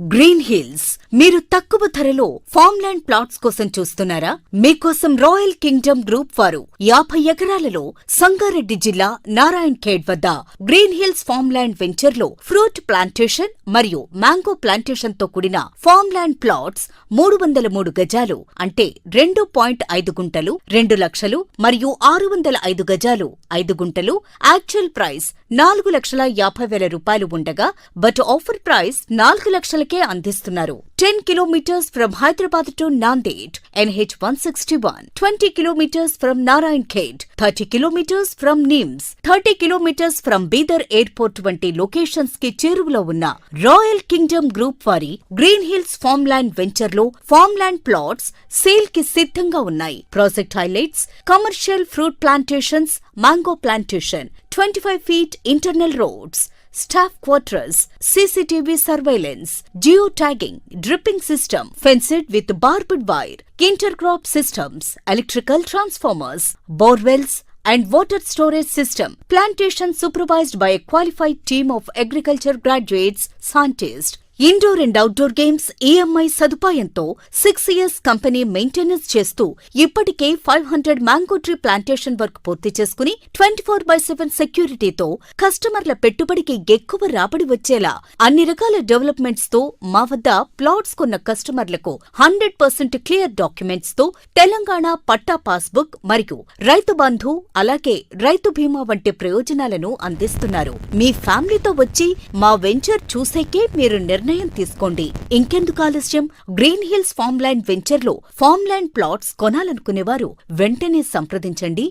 Green hills మీరు తక్కువ ధరలో ఫార్మ్ ల్యాండ్ ప్లాట్స్ కోసం చూస్తున్నారా? మీకోసం రాయల్ కింగ్డమ్ గ్రూప్ వారు 50 ఎకరాలలో సంగారెడ్డి జిల్లా నారాయణ్ ఖేడ్ వద్ద green hills farm land venture లో ఫ్రూట్ ప్లాంటేషన్ మరియు మ్యాంగో ప్లాంటేషన్ తో కూడిన ఫార్మ్ ల్యాండ్ ప్లాట్స్ 303 గజాలు అంటే 2.5 గుంటలు 2 లక్షలు మరియు 605 గజాలు 5 గుంటలు. యాక్చువల్ ప్రైస్ 4,50,000 రూపాయలు ఉండగా బట్ ఆఫర్ ప్రైస్ 4 లక్షలకే అందిస్తున్నారు. 10 kilometers from Hyderabad to Nanded, NH 161, 20 kilometers from Narayan Khed, 30 kilometers from NIMS, 30 kilometers from Bidar Airport వంటి లొకేషన్స్ కి చేరువలో ఉన్న రాయల్ కింగ్డమ్ గ్రూప్ వారి green hills farm land venture లో farm land plots sale కి సిద్ధంగా ఉన్నాయి. Project highlights: commercial fruit plantations, mango plantation, 25 feet internal roads, staff quarters, CCTV surveillance, geotagging, dripping system, fenced with barbed wire, intercrop systems, electrical transformers, borewells, and water storage system. Plantation supervised by a qualified team of agriculture graduates, scientists. Indoor and outdoor games EMI సదుపాయంతో 6 years company maintenance చేస్తూ ఇప్పటికే 500 mango tree plantation work పూర్తి చేసుకుని 24/7 సెక్యూరిటీతో కస్టమర్ల పెట్టుబడికి ఎక్కువ రాబడి వచ్చేలా అన్ని రకాల డెవలప్మెంట్స్ తో మా వద్ద ప్లాట్స్ కొన్న కస్టమర్లకు 100% క్లియర్ డాక్యుమెంట్స్ తో తెలంగాణ పట్టా పాస్బుక్ మరియు రైతు బంధు అలాగే రైతు బీమా వంటి ప్రయోజనాలను అందిస్తున్నారు. మీ ఫ్యామిలీతో వచ్చి మా వెంచర్ చూసేకే మీరు నిర్ణయం తీసుకోండి. ఇంకెందుకు ఆలస్యం? Green hills farm land venture లో ఫార్మ్ ల్యాండ్ ప్లాట్స్ కొనాలనుకునేవారు వెంటనే సంప్రదించండి.